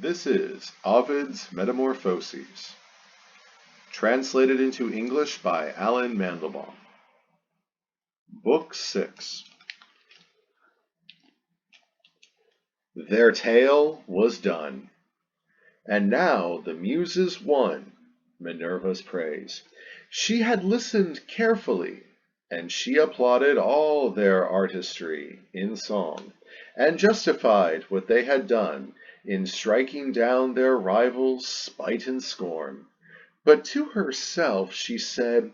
This is Ovid's Metamorphoses, translated into English by Alan Mandelbaum. Book 6. Their tale was done, and now the Muses won Minerva's praise. She had listened carefully, and she applauded all their artistry in song, and justified what they had done in striking down their rivals' spite and scorn. But to herself she said,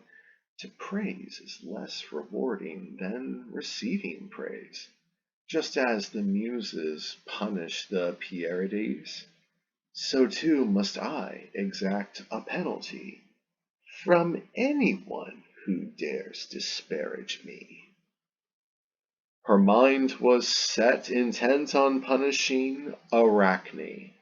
to praise is less rewarding than receiving praise, just as the Muses punish the Pierides, so too must I exact a penalty from anyone who dares disparage me. Her mind was set intent on punishing Arachne,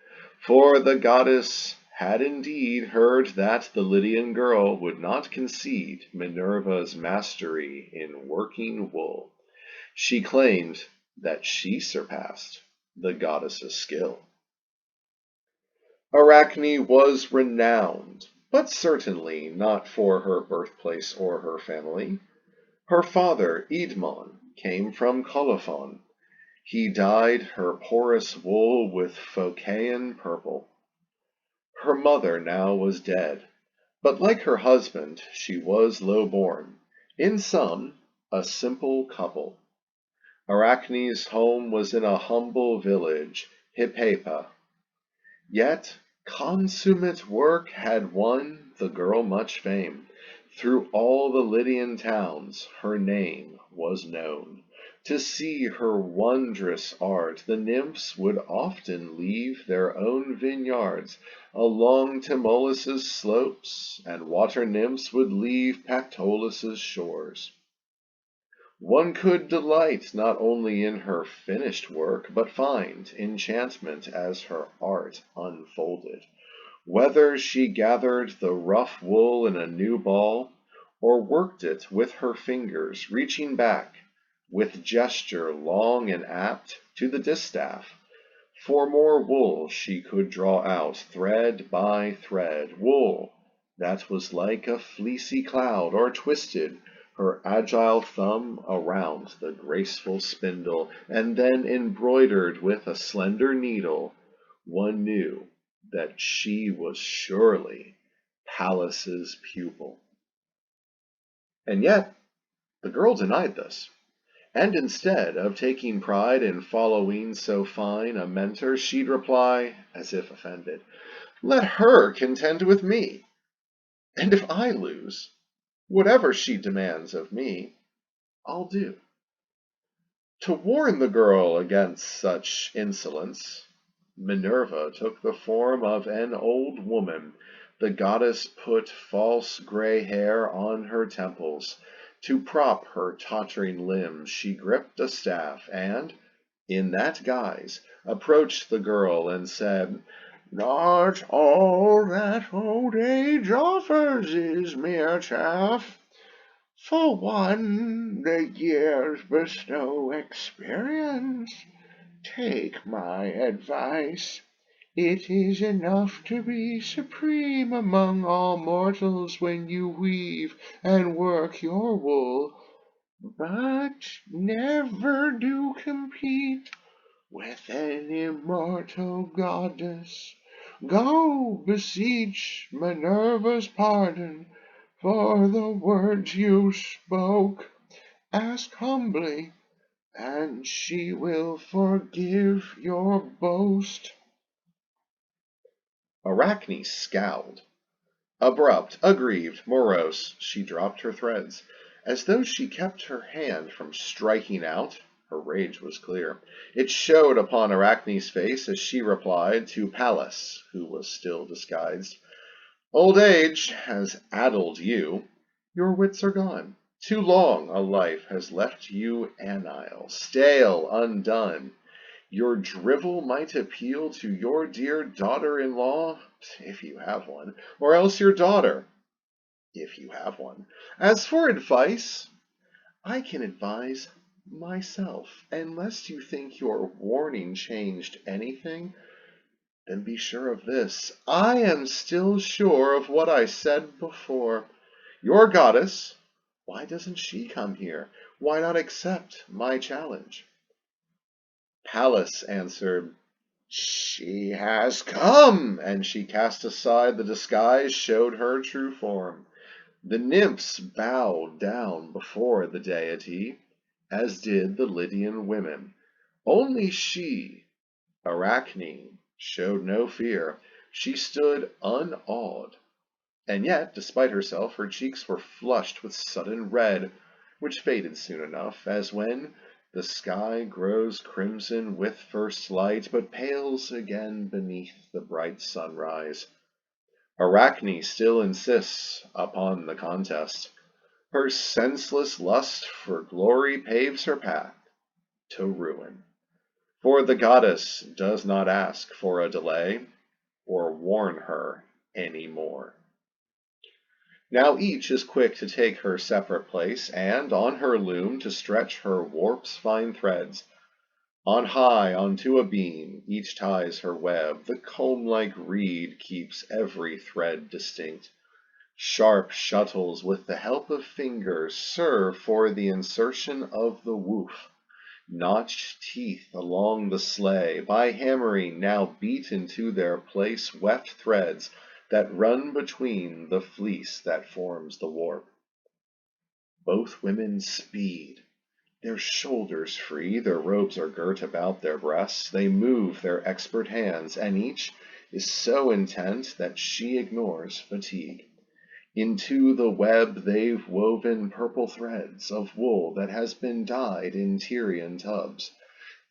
for the goddess had indeed heard that the Lydian girl would not concede Minerva's mastery in working wool. She claimed that she surpassed the goddess's skill. Arachne was renowned, but certainly not for her birthplace or her family. Her father, Idmon, came from Colophon. He dyed her porous wool with Phocæan purple. Her mother now was dead, but like her husband, she was low-born. In sum, a simple couple. Arachne's home was in a humble village, Hippepa. Yet consummate work had won the girl much fame. Through all the Lydian towns her name was known. To see her wondrous art, the nymphs would often leave their own vineyards along Tmolus' slopes, and water nymphs would leave Pactolus' shores. One could delight not only in her finished work, but find enchantment as her art unfolded. Whether she gathered the rough wool in a new ball, or worked it with her fingers, reaching back, with gesture long and apt, to the distaff, for more wool she could draw out, thread by thread, wool that was like a fleecy cloud, or twisted her agile thumb around the graceful spindle, and then embroidered with a slender needle. One knew that she was surely Pallas's pupil. And yet the girl denied this, and instead of taking pride in following so fine a mentor, she'd reply, as if offended, "Let her contend with me, and if I lose, whatever she demands of me, I'll do." To warn the girl against such insolence, Minerva took the form of an old woman. The goddess put false gray hair on her temples. To prop her tottering limbs, she gripped a staff, and, in that guise, approached the girl and said, "Not all that old age offers is mere chaff. For one, the years bestow experience. Take my advice. It is enough to be supreme among all mortals when you weave and work your wool, but never do compete with an immortal goddess. Go beseech Minerva's pardon for the words you spoke. Ask humbly, and she will forgive your boast." Arachne scowled. Abrupt, aggrieved, morose, she dropped her threads. As though she kept her hand from striking out, her rage was clear. It showed upon Arachne's face as she replied to Pallas, who was still disguised. "Old age has addled you. Your wits are gone. Too long a life has left you anile, stale, undone. Your drivel might appeal to your dear daughter-in-law, if you have one, or else your daughter, if you have one. As for advice, I can advise myself, unless you think your warning changed anything. Then be sure of this, I am still sure of what I said before. Your goddess, why doesn't she come here? Why not accept my challenge?" Pallas answered, "She has come," and she cast aside the disguise, showed her true form. The nymphs bowed down before the deity, as did the Lydian women. Only she, Arachne, showed no fear. She stood unawed. And yet, despite herself, her cheeks were flushed with sudden red, which faded soon enough, as when the sky grows crimson with first light, but pales again beneath the bright sunrise. Arachne still insists upon the contest. Her senseless lust for glory paves her path to ruin. For the goddess does not ask for a delay, or warn her any more. Now each is quick to take her separate place, and on her loom to stretch her warp's fine threads. On high, onto a beam, each ties her web. The comb-like reed keeps every thread distinct. Sharp shuttles, with the help of fingers, serve for the insertion of the woof. Notched teeth along the sleigh, by hammering now beat into their place weft threads that run between the fleece that forms the warp. Both women speed, their shoulders free, their robes are girt about their breasts, they move their expert hands, and each is so intent that she ignores fatigue. Into the web they've woven purple threads of wool that has been dyed in Tyrian tubs,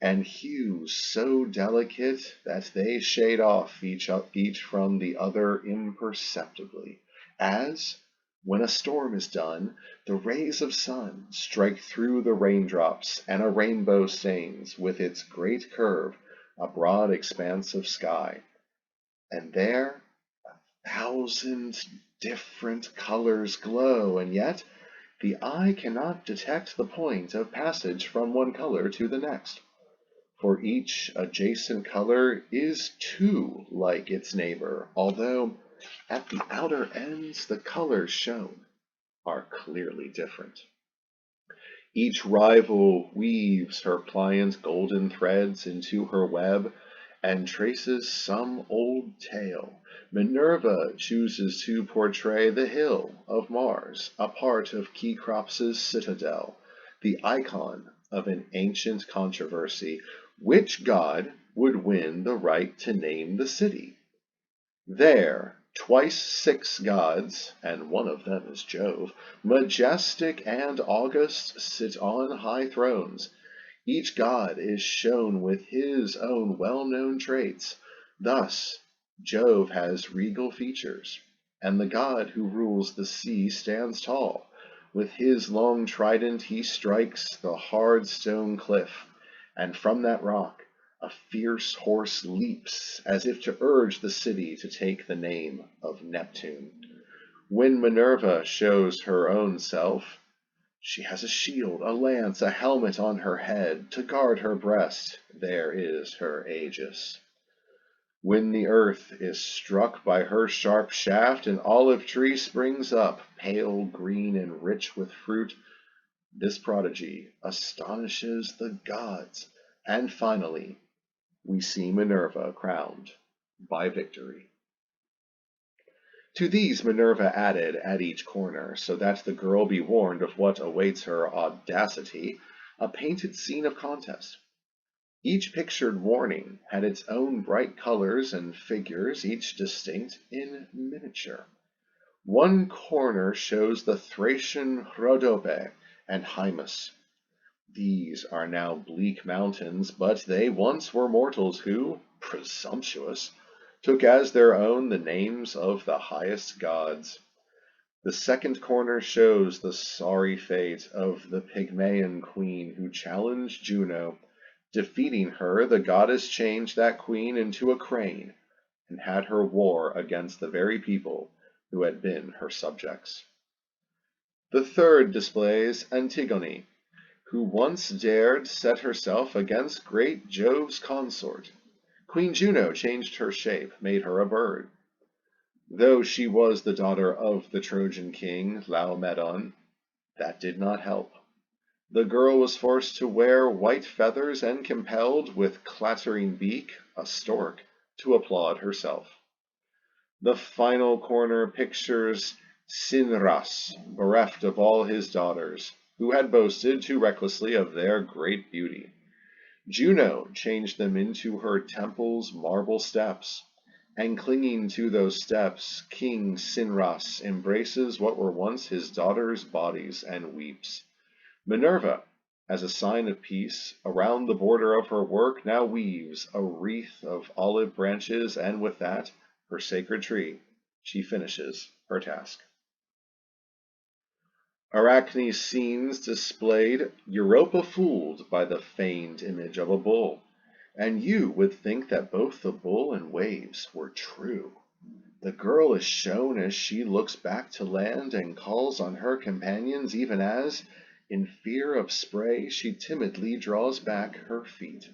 and hues so delicate that they shade off each from the other imperceptibly, as, when a storm is done, the rays of sun strike through the raindrops, and a rainbow stains, with its great curve, a broad expanse of sky. And there 1,000 different colors glow, and yet the eye cannot detect the point of passage from one color to the next. For each adjacent color is too like its neighbor, although at the outer ends the colors shown are clearly different. Each rival weaves her pliant golden threads into her web and traces some old tale. Minerva chooses to portray the hill of Mars, a part of Cecrops' citadel, the icon of an ancient controversy. Which god would win the right to name the city? There, twice 6 gods, and one of them is Jove, majestic and august, sit on high thrones. Each god is shown with his own well-known traits. Thus, Jove has regal features, and the god who rules the sea stands tall. With his long trident he strikes the hard stone cliff, and from that rock a fierce horse leaps, as if to urge the city to take the name of Neptune. When Minerva shows her own self, she has a shield, a lance, a helmet on her head. To guard her breast, there is her aegis. When the earth is struck by her sharp shaft, an olive tree springs up, pale green and rich with fruit. This prodigy astonishes the gods, and finally, we see Minerva crowned by victory. To these Minerva added at each corner, so that the girl be warned of what awaits her audacity, a painted scene of contest. Each pictured warning had its own bright colors and figures, each distinct in miniature. One corner shows the Thracian Rhodope and Hymus. These are now bleak mountains, but they once were mortals who, presumptuous, took as their own the names of the highest gods. The second corner shows the sorry fate of the Pygmaean queen who challenged Juno. Defeating her, the goddess changed that queen into a crane, and had her war against the very people who had been her subjects. The third displays Antigone, who once dared set herself against great Jove's consort, Queen Juno changed her shape, made her a bird. Though she was the daughter of the Trojan king Laomedon, that did not help. The girl was forced to wear white feathers and compelled, with clattering beak, a stork, to applaud herself. The final corner pictures Cinras, bereft of all his daughters, who had boasted too recklessly of their great beauty. Juno changed them into her temple's marble steps, and clinging to those steps, King Cinras embraces what were once his daughters' bodies and weeps. Minerva, as a sign of peace, around the border of her work now weaves a wreath of olive branches, and with that, her sacred tree, she finishes her task. Arachne's scenes displayed Europa fooled by the feigned image of a bull, and you would think that both the bull and waves were true. The girl is shown as she looks back to land and calls on her companions, even as, in fear of spray, she timidly draws back her feet.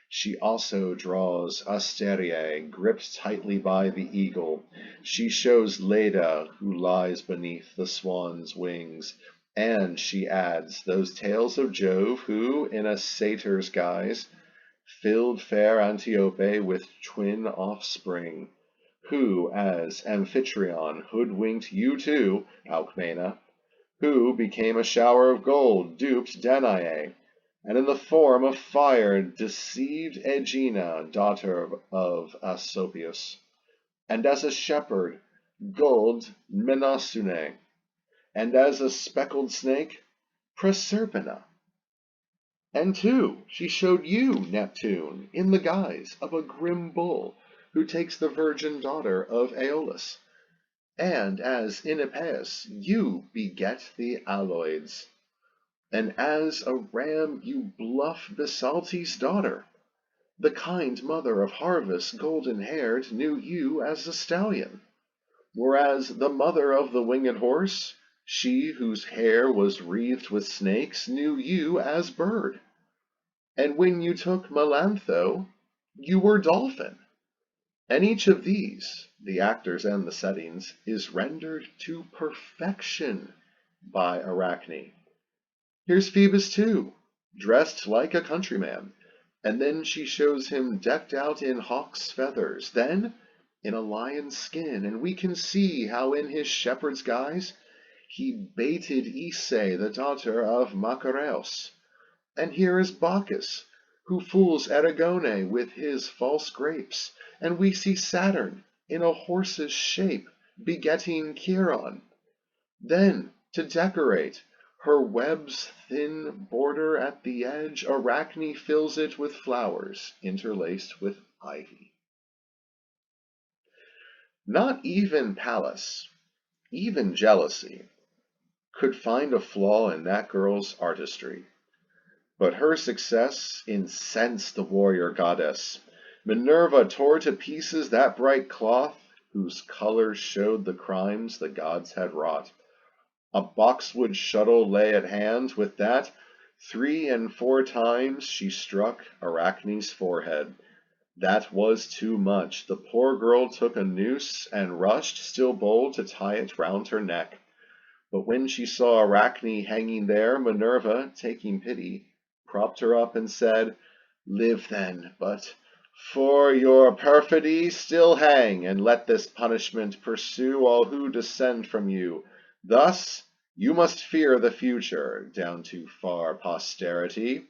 She also draws Asteriae, gripped tightly by the eagle. She shows Leda, who lies beneath the swan's wings. And she adds those tales of Jove, who, in a satyr's guise, filled fair Antiope with twin offspring, who, as Amphitryon, hoodwinked you too, Alcmena, who became a shower of gold, duped Danae, and in the form of fire deceived Aegina, daughter of Asclepius, and as a shepherd gulled Menasune, and as a speckled snake Proserpina. And too, she showed you, Neptune, in the guise of a grim bull, who takes the virgin daughter of Aeolus. And as in Epeius you beget the Aloids, and as a ram you bluff Basaltes' daughter. The kind mother of Harvest, golden-haired, knew you as a stallion, whereas the mother of the winged horse, she whose hair was wreathed with snakes, knew you as bird. And when you took Melantho, you were dolphin. And each of these, the actors and the settings, is rendered to perfection by Arachne. Here's Phoebus too, dressed like a countryman, and then she shows him decked out in hawk's feathers, then in a lion's skin, and we can see how in his shepherd's guise he baited Ise, the daughter of Macareus. And here is Bacchus, who fools Erigone with his false grapes, and we see Saturn in a horse's shape begetting Chiron. Then, to decorate her web's thin border at the edge, Arachne fills it with flowers interlaced with ivy. Not even Pallas, even jealousy, could find a flaw in that girl's artistry. But her success incensed the warrior goddess. Minerva tore to pieces that bright cloth, whose colors showed the crimes the gods had wrought. A boxwood shuttle lay at hand. With that, 3 and 4 times she struck Arachne's forehead. That was too much. The poor girl took a noose and rushed, still bold, to tie it round her neck. But when she saw Arachne hanging there, Minerva, taking pity, propped her up and said, "Live then, but for your perfidy still hang, and let this punishment pursue all who descend from you. Thus you must fear the future, down to far posterity."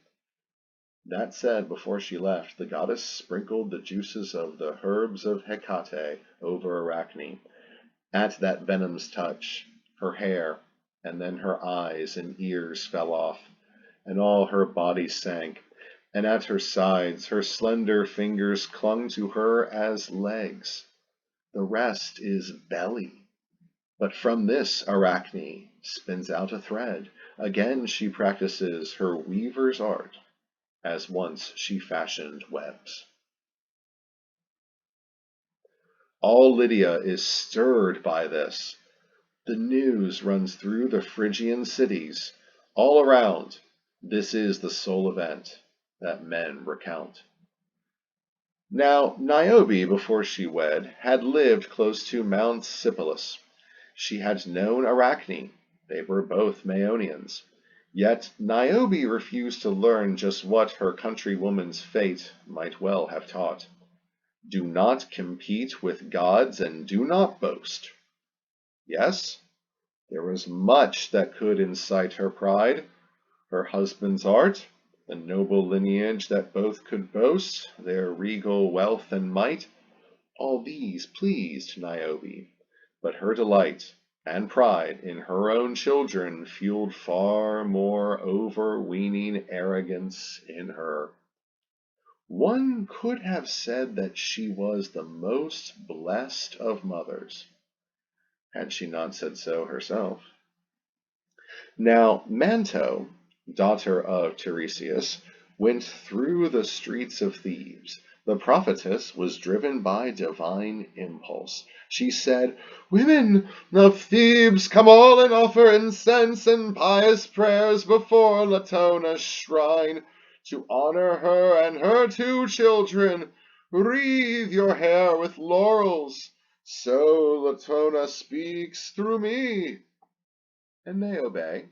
That said, before she left, the goddess sprinkled the juices of the herbs of Hecate over Arachne. At that venom's touch, her hair, and then her eyes and ears fell off, and all her body sank, and at her sides her slender fingers clung to her as legs. The rest is belly. But from this Arachne spins out a thread. Again she practices her weaver's art, as once she fashioned webs. All Lydia is stirred by this. The news runs through the Phrygian cities. All around, this is the sole event that men recount. Now Niobe, before she wed, had lived close to Mount Sipylus. She had known Arachne. They were both Maeonians. Yet Niobe refused to learn just what her countrywoman's fate might well have taught. Do not compete with gods and do not boast. Yes, there was much that could incite her pride, her husband's art, the noble lineage that both could boast, their regal wealth and might. All these pleased Niobe, but her delight and pride in her own children fueled far more overweening arrogance in her. One could have said that she was the most blessed of mothers, had she not said so herself. Now Manto, daughter of Tereus, went through the streets of Thebes. The prophetess was driven by divine impulse. She said, "Women of Thebes, come all and offer incense and pious prayers before Latona's shrine. To honor her and her 2 children, wreathe your hair with laurels. So Latona speaks through me." And they obey.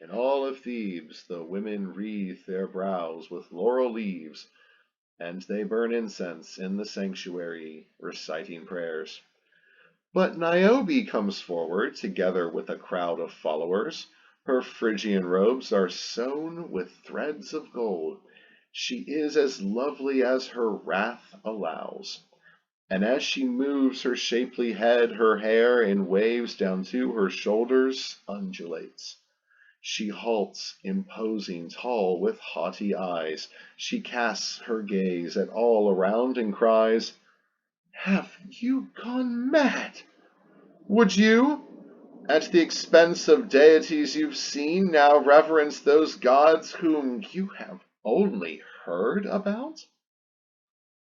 In all of Thebes the women wreathe their brows with laurel leaves, and they burn incense in the sanctuary, reciting prayers. But Niobe comes forward, together with a crowd of followers. Her Phrygian robes are sewn with threads of gold. She is as lovely as her wrath allows. And as she moves her shapely head, her hair in waves down to her shoulders undulates. She halts, imposing, tall, with haughty eyes. She casts her gaze at all around and cries, "Have you gone mad? Would you, at the expense of deities you've seen, now reverence those gods whom you have only heard about?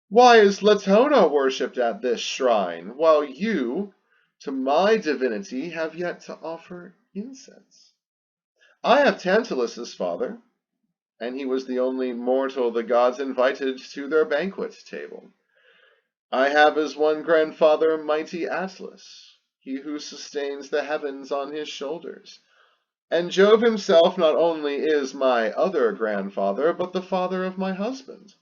Why is Latona worshipped at this shrine, while you, to my divinity, have yet to offer incense? I have Tantalus's father, and he was the only mortal the gods invited to their banquet table. I have as one grandfather mighty Atlas, he who sustains the heavens on his shoulders. And Jove himself not only is my other grandfather, but the father of my husband.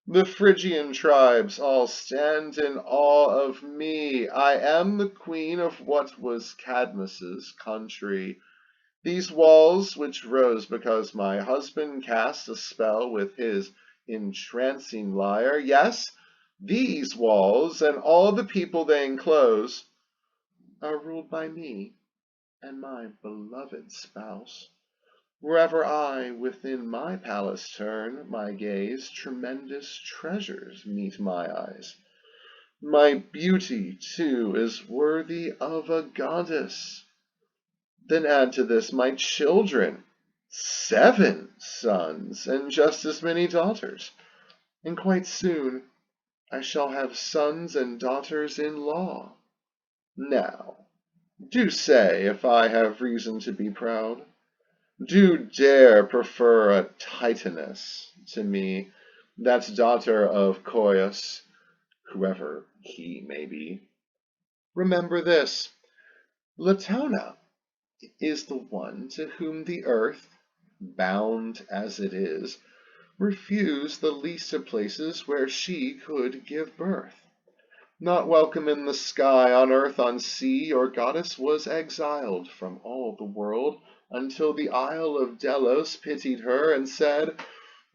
The Phrygian tribes all stand in awe of me. I am the queen of what was Cadmus's country. These walls, which rose because my husband cast a spell with his entrancing lyre, yes, these walls and all the people they enclose, are ruled by me and my beloved spouse. Wherever I within my palace turn my gaze, tremendous treasures meet my eyes. My beauty, too, is worthy of a goddess. Then add to this my children, 7 sons and just as many daughters, and quite soon I shall have sons and daughters-in-law. Now, do say if I have reason to be proud. Do dare prefer a Titaness to me, that daughter of Coeus, whoever he may be. Remember this, Latona is the one to whom the earth, bound as it is, refused the least of places where she could give birth. Not welcome in the sky, on earth, on sea, your goddess was exiled from all the world, until the Isle of Delos pitied her and said,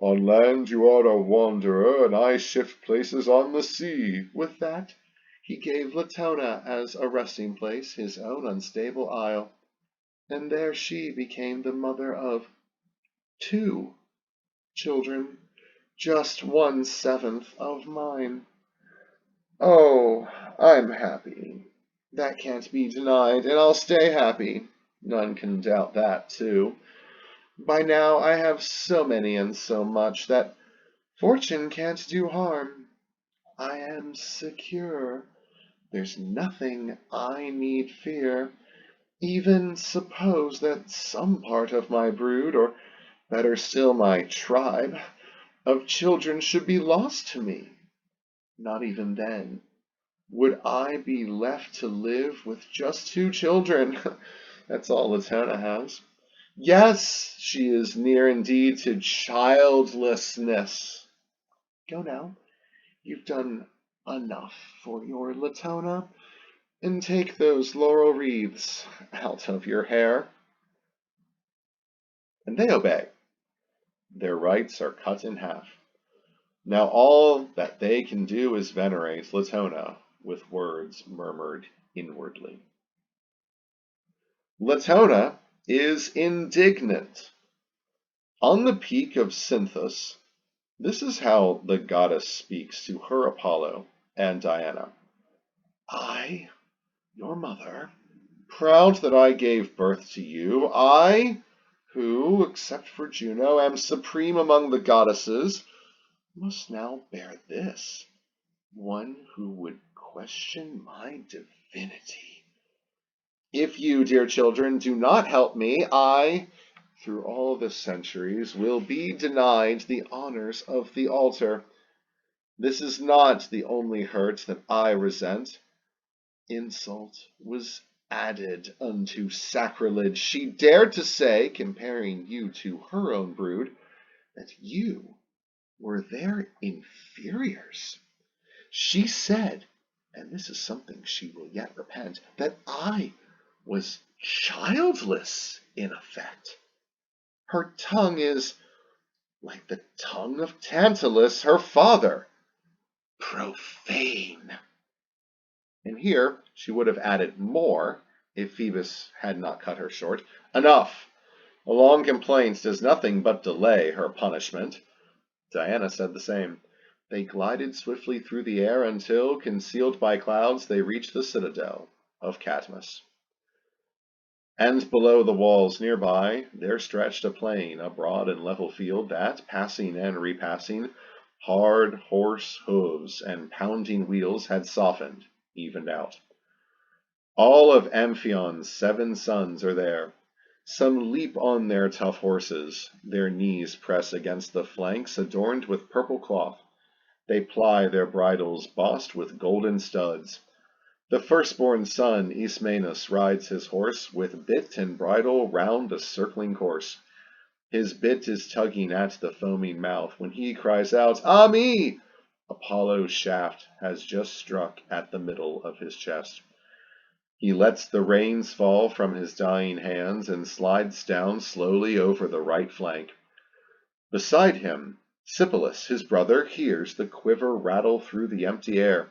"On land you are a wanderer, and I shift places on the sea." With that, he gave Latona as a resting place his own unstable isle, and there she became the mother of 2 children, just 1/7 of mine. Oh, I'm happy. That can't be denied, and I'll stay happy. None can doubt that, too. By now I have so many and so much that fortune can't do harm. I am secure. There's nothing I need fear. Even suppose that some part of my brood, or better still my tribe, of children should be lost to me. not even then. Would I be left to live with just 2 children? That's all Latona has. Yes, she is near indeed to childlessness. Go now. You've done enough for your Latona, and take those laurel wreaths out of your hair. And they obey. Their rights are cut in half. Now all that they can do is venerate Latona with words murmured inwardly. Latona is indignant. On the peak of Cynthus, this is how the goddess speaks to her Apollo and Diana. I, your mother, proud that I gave birth to you, I, who, except for Juno, am supreme among the goddesses, must now bear this, one who would question my divinity. If you, dear children, do not help me, I, through all the centuries, will be denied the honors of the altar. This is not the only hurt that I resent. Insult was added unto sacrilege. She dared to say, comparing you to her own brood, that you were their inferiors. She said, and this is something she will yet repent, that I was childless in effect. Her tongue is like the tongue of Tantalus, her father, profane. And here she would have added more if Phoebus had not cut her short. Enough! A long complaint does nothing but delay her punishment. Diana said the same. They glided swiftly through the air until, concealed by clouds, they reached the citadel of Cadmus. And below the walls nearby, there stretched a plain, a broad and level field that, passing and repassing, hard horse hooves and pounding wheels had softened, evened out. All of Amphion's 7 sons are there. Some leap on their tough horses, their knees press against the flanks adorned with purple cloth. They ply their bridles bossed with golden studs. The firstborn son, Ismenus, rides his horse with bit and bridle round a circling course. His bit is tugging at the foaming mouth when he cries out, "Ah me!" Apollo's shaft has just struck at the middle of his chest. He lets the reins fall from his dying hands and slides down slowly over the right flank. Beside him, Sipylus, his brother, hears the quiver rattle through the empty air,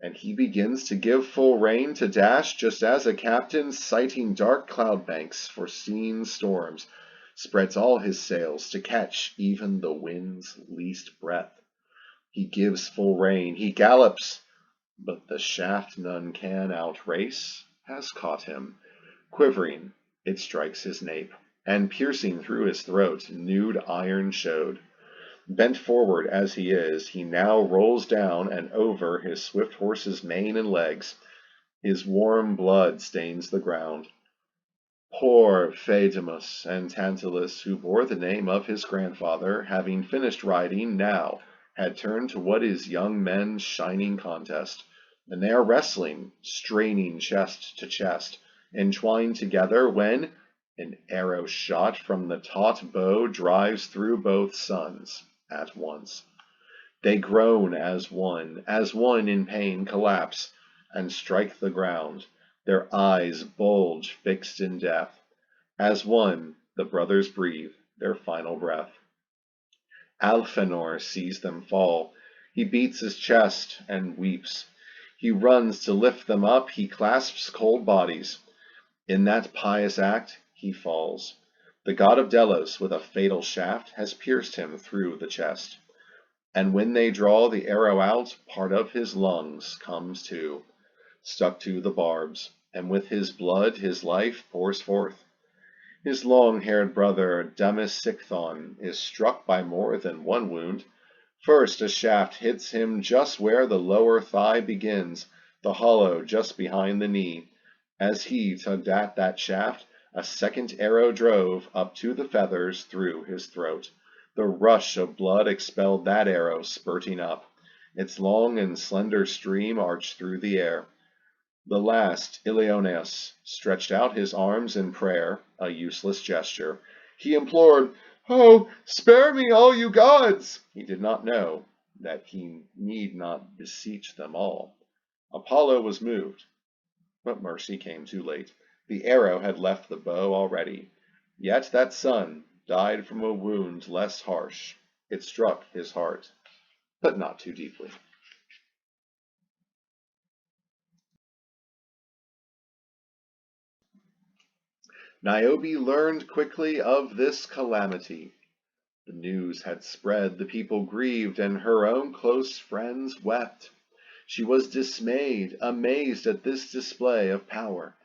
and he begins to give full rein to dash just as a captain, sighting dark cloud banks, foreseeing storms, spreads all his sails to catch even the wind's least breath. He gives full rein, he gallops, but the shaft none can outrace has caught him. Quivering, it strikes his nape, and piercing through his throat, nude iron showed. Bent forward as he is, he now rolls down and over his swift horse's mane and legs. His warm blood stains the ground. Poor Phaedimus and Tantalus, who bore the name of his grandfather, having finished riding, now had turned to what is young men's shining contest, and they are wrestling, straining chest to chest, entwined together, when an arrow shot from the taut bow drives through both sons at once. They groan as one in pain collapse and strike the ground, their eyes bulge fixed in death. As one, the brothers breathe their final breath. Alphenor sees them fall. He beats his chest and weeps. He runs to lift them up. He clasps cold bodies. In that pious act, he falls. The god of Delos, with a fatal shaft, has pierced him through the chest. And when they draw the arrow out, part of his lungs comes too, stuck to the barbs, and with his blood his life pours forth. His long-haired brother Damasichthon is struck by more than one wound. First, a shaft hits him just where the lower thigh begins, the hollow just behind the knee. As he tugged at that shaft, a second arrow drove up to the feathers through his throat. The rush of blood expelled that arrow, spurting up. Its long and slender stream arched through the air. The last, Ilioneus, stretched out his arms in prayer, a useless gesture. He implored, "Oh, spare me, all you gods!" He did not know that he need not beseech them all. Apollo was moved, but mercy came too late. The arrow had left the bow already. Yet that son died from a wound less harsh. It struck his heart, but not too deeply. Niobe learned quickly of this calamity. The news had spread, the people grieved, and her own close friends wept. She was dismayed, amazed at this display of power,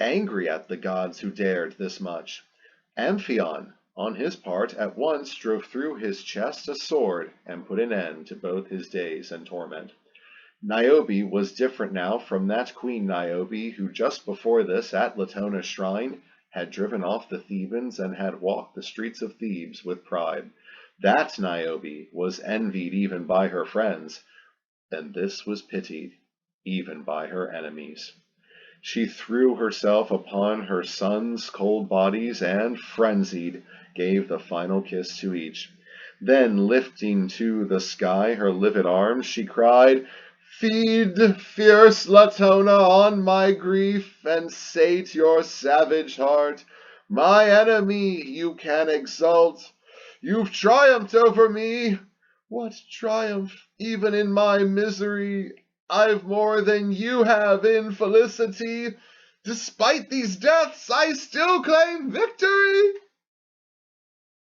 angry at the gods who dared this much. Amphion, on his part, at once drove through his chest a sword and put an end to both his days and torment. Niobe was different now from that Queen Niobe who just before this at Latona's shrine had driven off the Thebans and had walked the streets of Thebes with pride. That Niobe was envied even by her friends, and this was pitied even by her enemies. She threw herself upon her sons' cold bodies and, frenzied, gave the final kiss to each. Then, lifting to the sky her livid arms, she cried, "Feed, fierce Latona, on my grief, and sate your savage heart. My enemy, you can exult. You've triumphed over me. What triumph? Even in my misery, I've more than you have in felicity. Despite these deaths, I still claim victory."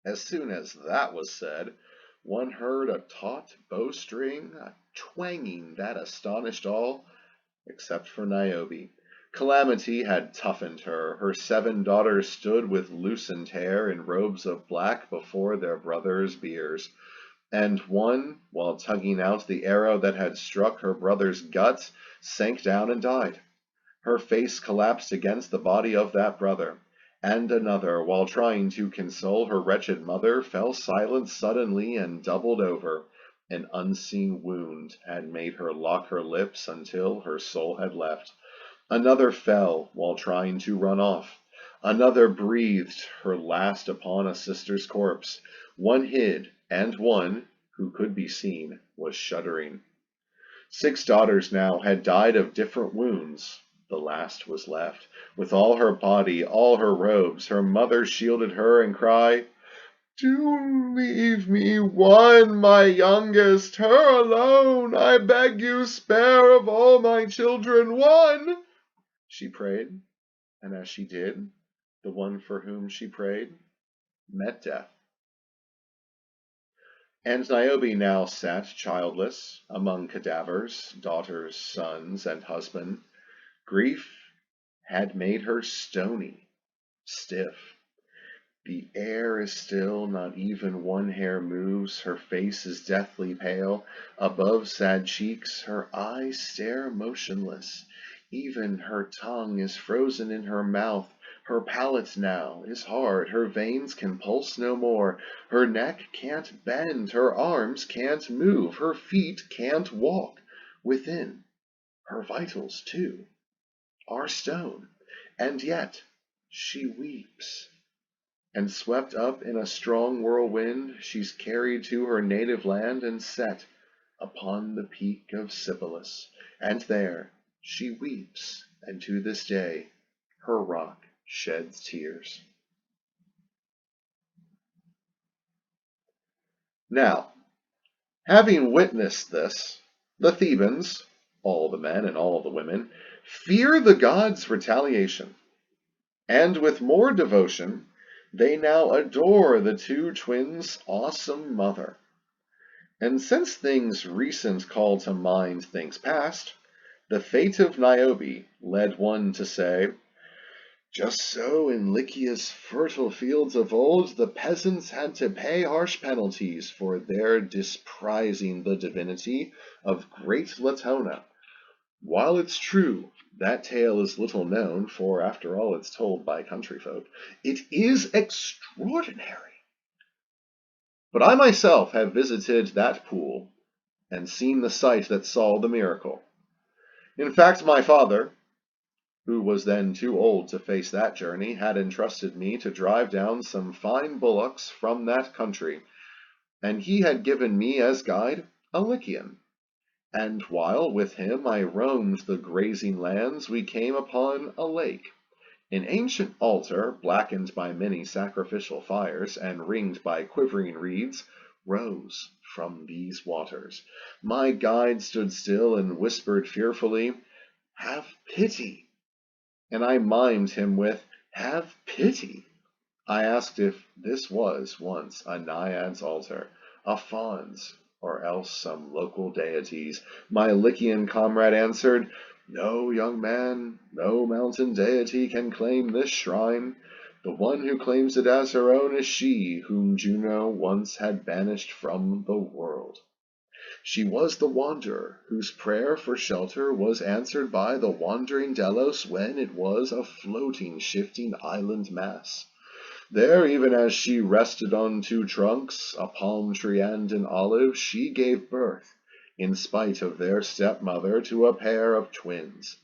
As soon as that was said, one heard a taut bowstring, a twanging that astonished all, except for Niobe. Calamity had toughened her. Her 7 daughters stood with loosened hair in robes of black before their brothers' biers, and one, while tugging out the arrow that had struck her brother's gut, sank down and died. Her face collapsed against the body of that brother, and another, while trying to console her wretched mother, fell silent suddenly and doubled over. An unseen wound had made her lock her lips until her soul had left. Another fell while trying to run off. Another breathed her last upon a sister's corpse. One hid, and one, who could be seen, was shuddering. 6 daughters now had died of different wounds. The last was left. With all her body, all her robes, her mother shielded her and cried, "Do leave me one, my youngest, her alone. I beg you, spare of all my children one." She prayed, and as she did, the one for whom she prayed met death. And Niobe now sat childless among cadavers, daughters, sons, and husband. Grief had made her stony, stiff. The air is still, not even one hair moves. Her face is deathly pale. Above sad cheeks, her eyes stare motionless. Even her tongue is frozen in her mouth. Her palate now is hard. Her veins can pulse no more. Her neck can't bend. Her arms can't move. Her feet can't walk. Within, her vitals, too, are stone. And yet she weeps. And swept up in a strong whirlwind, she's carried to her native land and set upon the peak of Sipylus. And there she weeps, and to this day her rock sheds tears. Now, having witnessed this, the Thebans, all the men and all the women, fear the gods' retaliation, and with more devotion they now adore the 2 twins' awesome mother. And since things recent call to mind things past, the fate of Niobe led one to say, "Just so in Lycia's fertile fields of old, the peasants had to pay harsh penalties for their disprising the divinity of great Latona. While it's true that tale is little known, for after all it's told by country folk, it is extraordinary. But I myself have visited that pool, and seen the sight that saw the miracle. In fact, my father, who was then too old to face that journey, had entrusted me to drive down some fine bullocks from that country, and he had given me as guide a Lycian. And while with him I roamed the grazing lands, we came upon a lake. An ancient altar, blackened by many sacrificial fires, and ringed by quivering reeds, rose from these waters. My guide stood still and whispered fearfully, "Have pity." And I mimed him with, "Have pity." I asked if this was once a naiad's altar, a faun's, or else some local deity's. My Lycian comrade answered, "No, young man, no mountain deity can claim this shrine. The one who claims it as her own is she whom Juno once had banished from the world. She was the wanderer whose prayer for shelter was answered by the wandering Delos when it was a floating, shifting island mass. There, even as she rested on two trunks, a palm tree and an olive, she gave birth, in spite of their stepmother, to a pair of twins.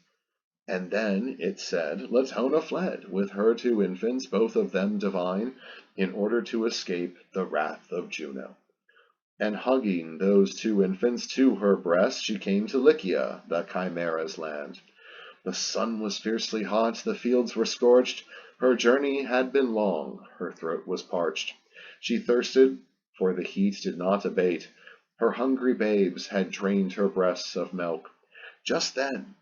And then, it said, Latona fled, with her two infants, both of them divine, in order to escape the wrath of Juno. And hugging those two infants to her breast, she came to Lycia, the Chimera's land. The sun was fiercely hot, the fields were scorched. Her journey had been long, her throat was parched. She thirsted, for the heat did not abate. Her hungry babes had drained her breasts of milk. Just then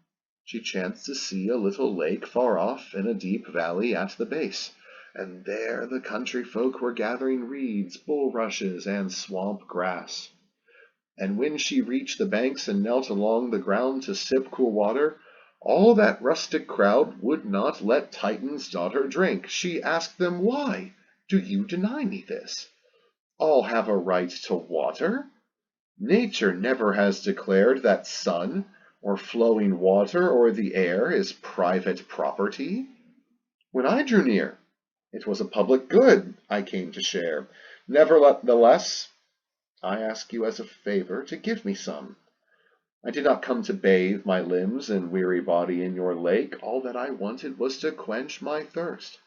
she chanced to see a little lake far off in a deep valley at the base, and there the country folk were gathering reeds, bulrushes, and swamp grass. And when she reached the banks and knelt along the ground to sip cool water, all that rustic crowd would not let Titan's daughter drink. She asked them, "Why do you deny me this? All have a right to water. Nature never has declared that sun, or flowing water, or the air is private property. When I drew near, it was a public good I came to share. Nevertheless, I ask you as a favor to give me some. I did not come to bathe my limbs and weary body in your lake. All that I wanted was to quench my thirst.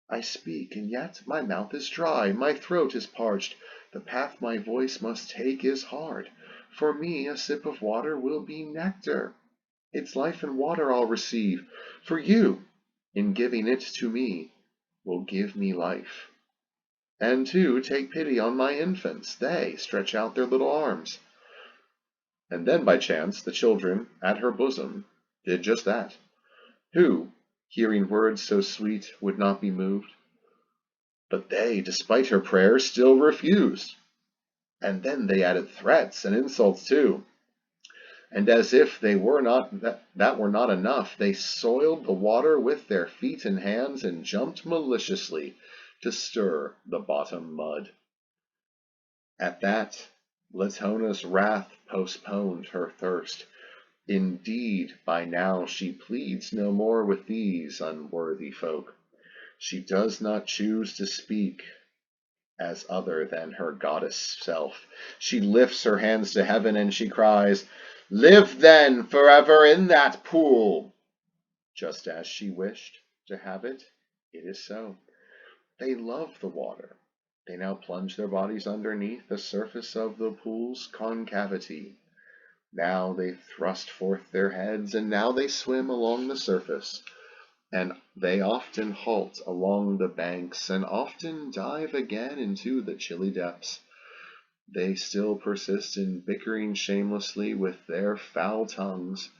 I speak, and yet my mouth is dry, my throat is parched. The path my voice must take is hard. For me, a sip of water will be nectar. Its life and water I'll receive. For you, in giving it to me, will give me life. And too, take pity on my infants. They stretch out their little arms." And then by chance the children at her bosom did just that. Who, hearing words so sweet, would not be moved? But they, despite her prayers, still refused. And then they added threats and insults too. And as if they were not that were not enough, they soiled the water with their feet and hands and jumped maliciously to stir the bottom mud. At that, Latona's wrath postponed her thirst. Indeed, by now she pleads no more with these unworthy folk. She does not choose to speak as other than her goddess self. She lifts her hands to heaven and she cries, "Live then forever in that pool." Just as she wished to have it, it is so. They love the water. They now plunge their bodies underneath the surface of the pool's concavity. Now they thrust forth their heads, and now they swim along the surface. And they often halt along the banks, and often dive again into the chilly depths. They still persist in bickering shamelessly with their foul tongues.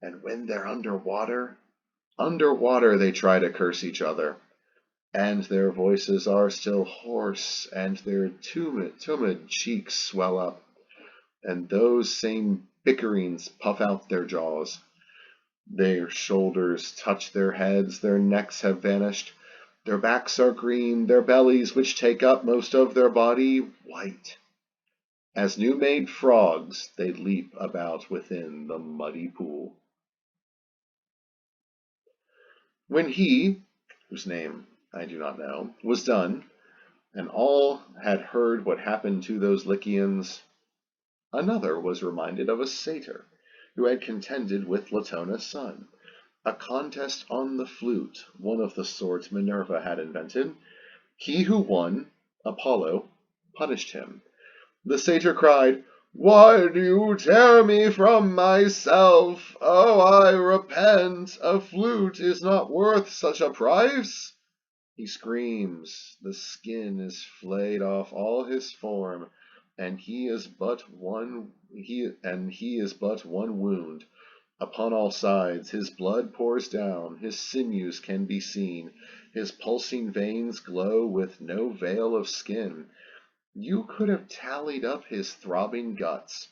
And when they're underwater they try to curse each other. And their voices are still hoarse, and their tumid cheeks swell up, and those same bickerings puff out their jaws. Their shoulders touch their heads, their necks have vanished, their backs are green, their bellies, which take up most of their body, white. As new-made frogs, they leap about within the muddy pool. When he, whose name I do not know, was done, and all had heard what happened to those Lycians, Another was reminded of a satyr who had contended with Latona's son. A contest on the flute, one of the sorts Minerva had invented. He who won, Apollo, punished him. The satyr cried, "Why do you tear me from myself? Oh, I repent! A flute is not worth such a price." He screams, the skin is flayed off all his form, and he is but one wound. Upon all sides his blood pours down, his sinews can be seen, his pulsing veins glow with no veil of skin. You could have tallied up his throbbing guts.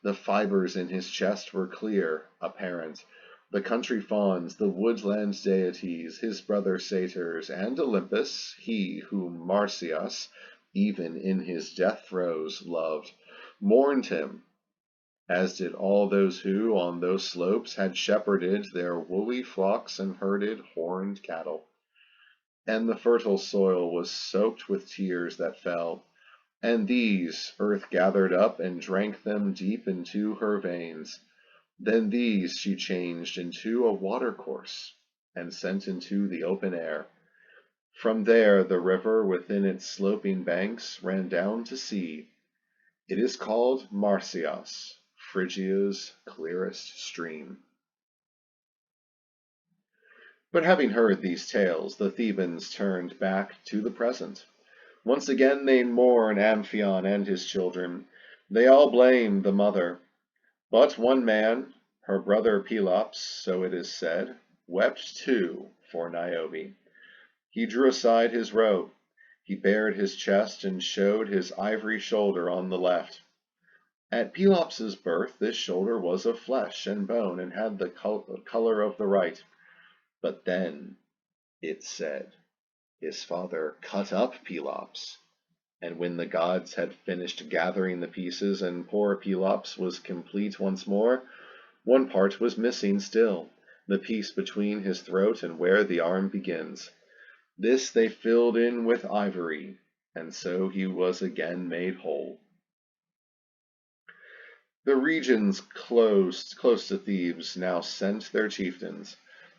The fibers in his chest were clear, apparent. The country fauns, the woodland deities, his brother satyrs, and Olympus, he whom Marsyas, even in his death throes, loved, mourned him, as did all those who, on those slopes, had shepherded their woolly flocks and herded horned cattle. And the fertile soil was soaked with tears that fell, and these earth gathered up and drank them deep into her veins. Then these she changed into a watercourse, and sent into the open air. From there the river within its sloping banks ran down to sea. It is called Marsyas, Phrygia's clearest stream. But having heard these tales, the Thebans turned back to the present. Once again they mourn Amphion and his children. They all blame the mother. But one man, her brother Pelops, so it is said, wept too for Niobe. He drew aside his robe. He bared his chest and showed his ivory shoulder on the left. At Pelops's birth this shoulder was of flesh and bone and had the color of the right. But then, it said, his father cut up Pelops, and when the gods had finished gathering the pieces and poor Pelops was complete once more, one part was missing still, the piece between his throat and where the arm begins. This they filled in with ivory, and so he was again made whole. The regions close to Thebes now sent their chieftains.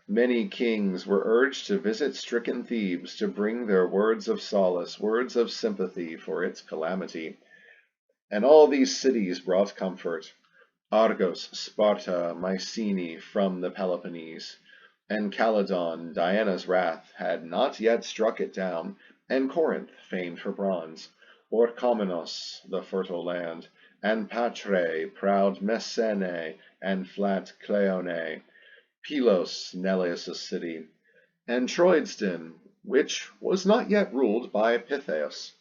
Many kings were urged to visit stricken Thebes to bring their words of solace, words of sympathy for its calamity. And all these cities brought comfort. Argos, Sparta, Mycenae from the Peloponnese, and Calydon, Diana's wrath, had not yet struck it down, and Corinth, famed for bronze, Orchomenos, the fertile land, and Patre, proud Messene, and flat Cleone, Pylos, Neleus' city, and Troedston, which was not yet ruled by Pythias,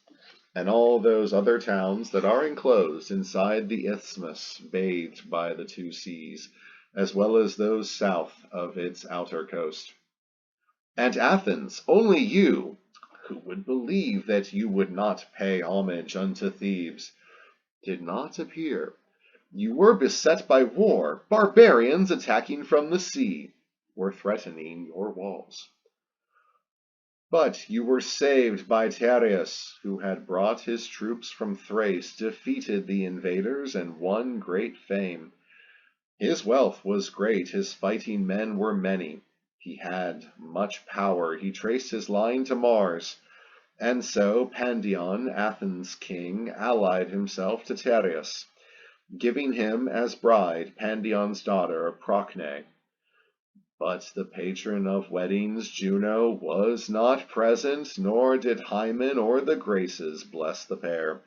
and all those other towns that are enclosed inside the isthmus bathed by the two seas, as well as those south of its outer coast. And Athens, only you, who would believe that you would not pay homage unto Thebes, did not appear. You were beset by war, barbarians attacking from the sea, were threatening your walls. But you were saved by Tereus, who had brought his troops from Thrace, defeated the invaders, and won great fame. His wealth was great, his fighting men were many. He had much power, he traced his line to Mars. And so Pandion, Athens' king, allied himself to Tereus, giving him as bride Pandion's daughter Procne. But the patron of weddings, Juno, was not present, nor did Hymen or the Graces bless the pair.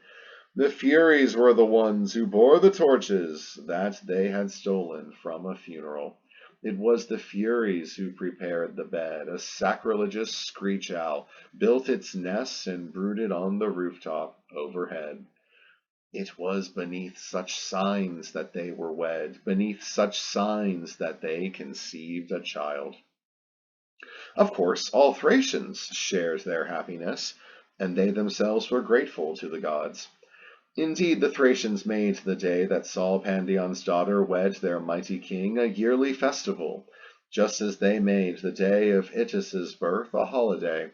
The Furies were the ones who bore the torches that they had stolen from a funeral. It was the Furies who prepared the bed. A sacrilegious screech owl built its nest and brooded on the rooftop overhead. It was beneath such signs that they were wed, beneath such signs that they conceived a child. Of course, all Thracians shared their happiness, and they themselves were grateful to the gods. Indeed, the Thracians made the day that saw Pandion's daughter wed their mighty king a yearly festival, just as they made the day of Itys's birth a holiday.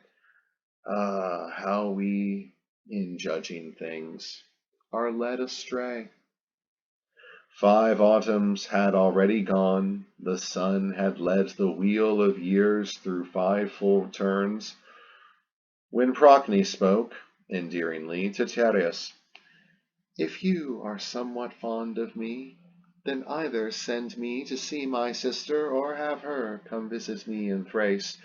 Ah, how we, in judging things, are led astray. 5 autumns had already gone, the sun had led the wheel of years through 5 full turns, when Procne spoke, endearingly, to Tereus. If you are somewhat fond of me, then either send me to see my sister, or have her come visit me in Thrace.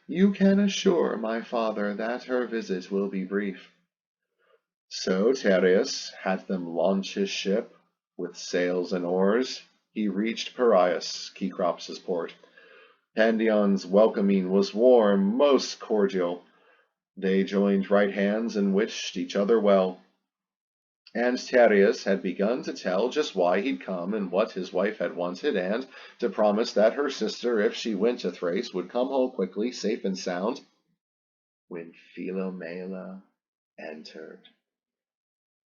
You can assure my father that her visit will be brief. So Tereus had them launch his ship, with sails and oars. He reached Piraeus, Cecrops' port. Pandion's welcoming was warm, most cordial. They joined right hands and wished each other well. And Tereus had begun to tell just why he'd come and what his wife had wanted, and to promise that her sister, if she went to Thrace, would come home quickly, safe and sound, when Philomela entered.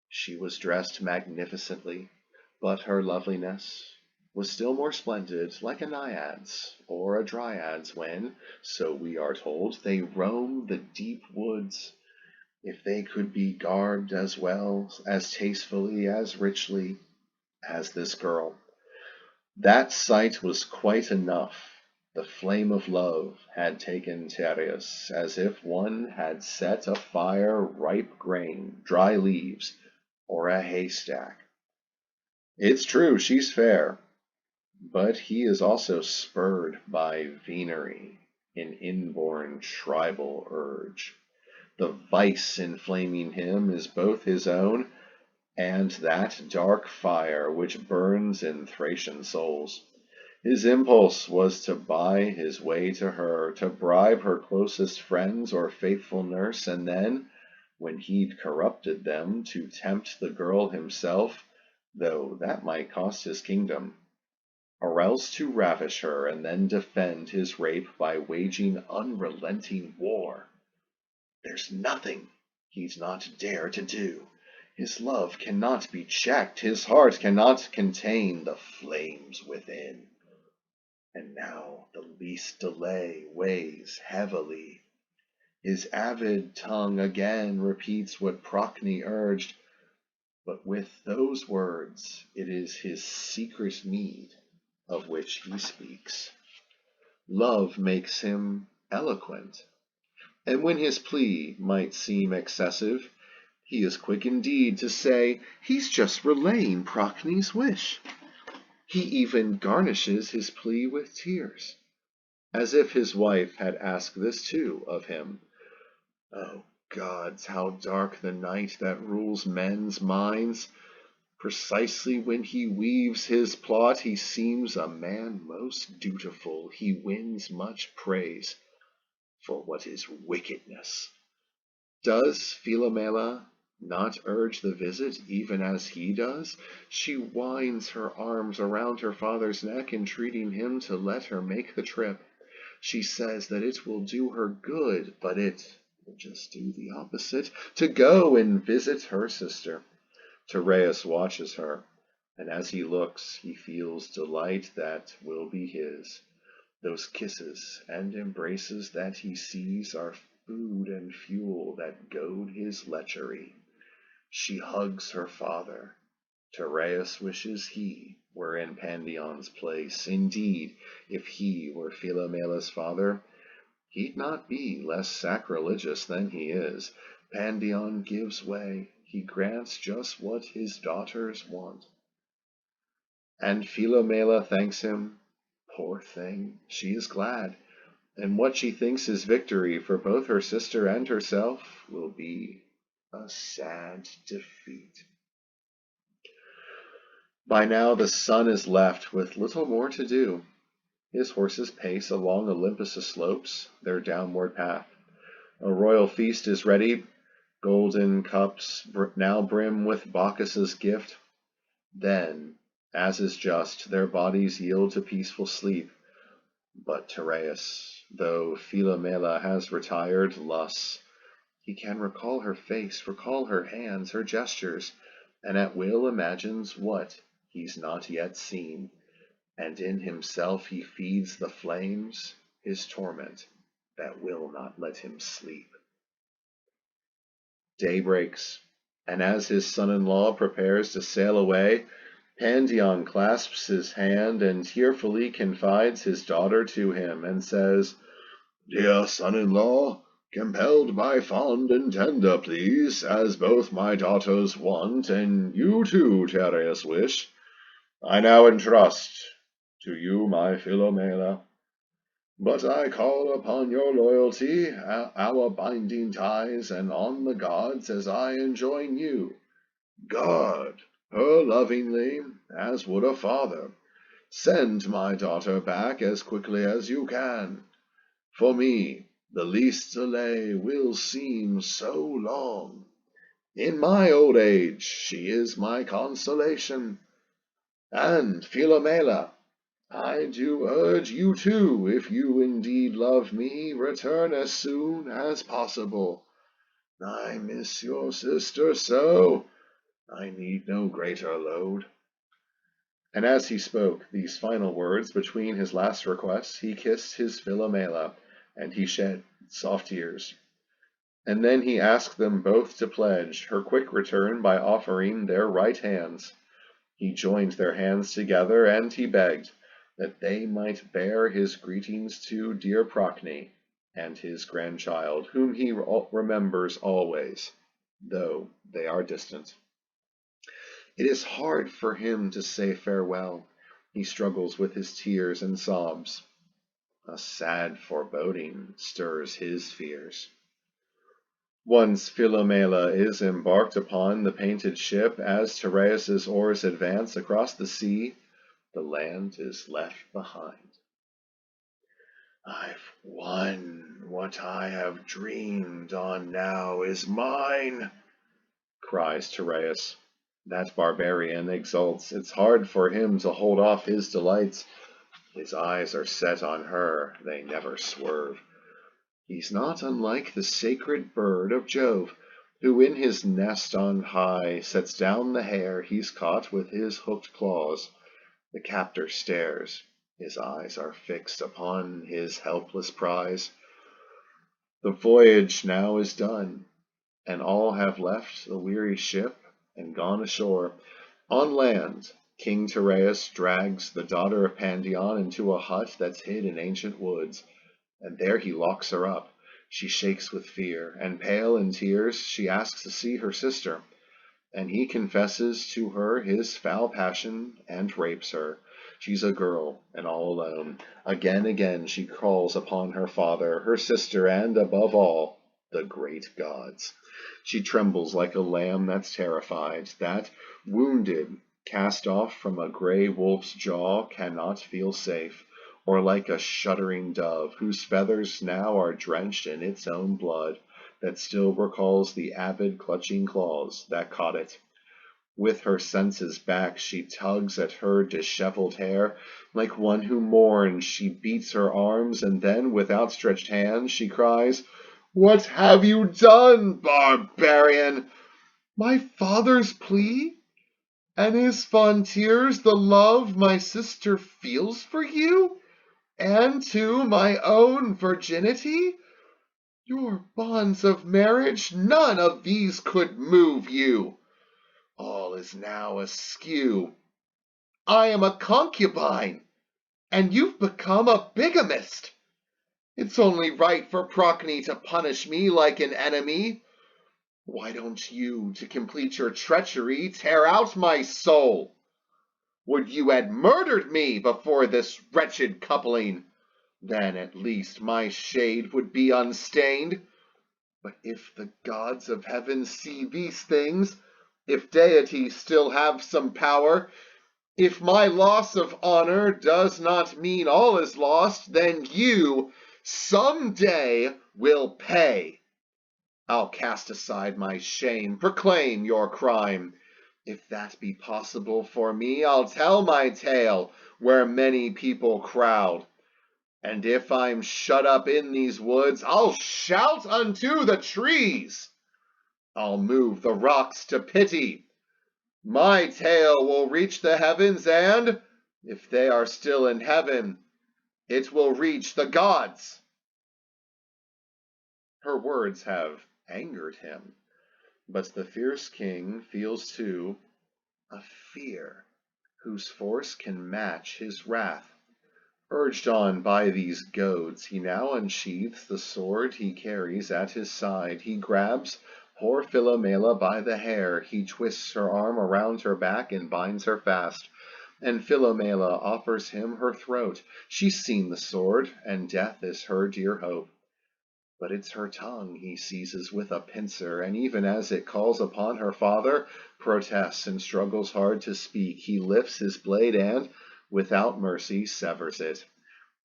She was dressed magnificently, but her loveliness was still more splendid, like a naiad's or a dryad's when, so we are told, they roam the deep woods. If they could be garbed as well, as tastefully, as richly as this girl, that sight was quite enough. The flame of love had taken Tereus, as if one had set afire ripe grain, dry leaves, or a haystack. It's true, she's fair, but he is also spurred by venery, an inborn tribal urge. The vice inflaming him is both his own and that dark fire which burns in Thracian souls. His impulse was to buy his way to her, to bribe her closest friends or faithful nurse, and then, when he'd corrupted them, to tempt the girl himself, though that might cost his kingdom, or else to ravish her and then defend his rape by waging unrelenting war. There's nothing he'd not dare to do. His love cannot be checked, his heart cannot contain the flames within. And now the least delay weighs heavily. His avid tongue again repeats what Procne urged, but with those words it is his secret need of which he speaks. Love makes him eloquent, and when his plea might seem excessive, he is quick indeed to say he's just relaying Procne's wish. He even garnishes his plea with tears, as if his wife had asked this too of him. Oh gods, how dark the night that rules men's minds! Precisely when he weaves his plot, he seems a man most dutiful. He wins much praise for what is wickedness. Does Philomela not urge the visit even as he does? She winds her arms around her father's neck, entreating him to let her make the trip. She says that it will do her good, but it will just do the opposite, to go and visit her sister. Tereus watches her, and as he looks, he feels delight that will be his. Those kisses and embraces that he sees are food and fuel that goad his lechery. She hugs her father. Tereus wishes he were in Pandion's place. Indeed, if he were Philomela's father, he'd not be less sacrilegious than he is. Pandion gives way. He grants just what his daughters want. And Philomela thanks him. Poor thing, she is glad, and what she thinks is victory for both her sister and herself will be a sad defeat. By now the sun is left with little more to do. His horses pace along Olympus' slopes, their downward path. A royal feast is ready. Golden cups now brim with Bacchus's gift. Then, as is just, their bodies yield to peaceful sleep. But Tereus, though Philomela has retired, lusts. He can recall her face, recall her hands, her gestures, and at will imagines what he's not yet seen. And in himself he feeds the flames, his torment, that will not let him sleep. Day breaks, and as his son-in-law prepares to sail away, Pandion clasps his hand and tearfully confides his daughter to him, and says, "Dear son-in-law, compelled by fond and tender pleas, as both my daughters want, and you too, Tereus, wish, I now entrust to you my Philomela. But I call upon your loyalty, our binding ties, and on the gods as I enjoin you. Guard her lovingly, as would a father. Send my daughter back as quickly as you can. For me, the least delay will seem so long. In my old age she is my consolation. And, Philomela, I do urge you too, if you indeed love me, return as soon as possible. I miss your sister so, I need no greater load." And as he spoke these final words between his last requests, he kissed his Philomela, and he shed soft tears. And then he asked them both to pledge her quick return by offering their right hands. He joined their hands together, and he begged that they might bear his greetings to dear Procne and his grandchild, whom he remembers always, though they are distant. It is hard for him to say farewell. He struggles with his tears and sobs. A sad foreboding stirs his fears. Once Philomela is embarked upon the painted ship, as Tereus's oars advance across the sea, the land is left behind. "I've won. What I have dreamed on now is mine," cries Tereus. That barbarian exults. It's hard for him to hold off his delights. His eyes are set on her, they never swerve. He's not unlike the sacred bird of Jove, who in his nest on high sets down the hare he's caught with his hooked claws. The captor stares. His eyes are fixed upon his helpless prize. The voyage now is done, and all have left the weary ship and gone ashore. On land, King Tereus drags the daughter of Pandion into a hut that's hid in ancient woods, and there he locks her up. She shakes with fear, and pale in tears she asks to see her sister, and he confesses to her his foul passion and rapes her. She's a girl, and all alone. Again she calls upon her father, her sister, and above all, the great gods. She trembles like a lamb that's terrified, that, wounded, cast off from a grey wolf's jaw, cannot feel safe, or like a shuddering dove, whose feathers now are drenched in its own blood, that still recalls the avid clutching claws that caught it. With her senses back, she tugs at her disheveled hair. Like one who mourns, she beats her arms, and then, with outstretched hands, she cries, "What have you done, barbarian? My father's plea? And is fond tears the love my sister feels for you? And to my own virginity? Your bonds of marriage, none of these could move you. All is now askew. I am a concubine, and you've become a bigamist. It's only right for Procne to punish me like an enemy. Why don't you, to complete your treachery, tear out my soul? Would you had murdered me before this wretched coupling? Then at least my shade would be unstained. But if the gods of heaven see these things, if deity still have some power, if my loss of honor does not mean all is lost, then you some day will pay. I'll cast aside my shame, proclaim your crime. If that be possible for me, I'll tell my tale where many people crowd. And if I'm shut up in these woods, I'll shout unto the trees. I'll move the rocks to pity. My tale will reach the heavens, and, if they are still in heaven, it will reach the gods." Her words have angered him, but the fierce king feels too a fear whose force can match his wrath. Urged on by these goads, he now unsheathes the sword he carries at his side. He grabs poor Philomela by the hair, he twists her arm around her back and binds her fast. And Philomela offers him her throat. She's seen the sword, and death is her dear hope. But it's her tongue he seizes with a pincer, and even as it calls upon her father, protests and struggles hard to speak. He lifts his blade and, without mercy, severs it.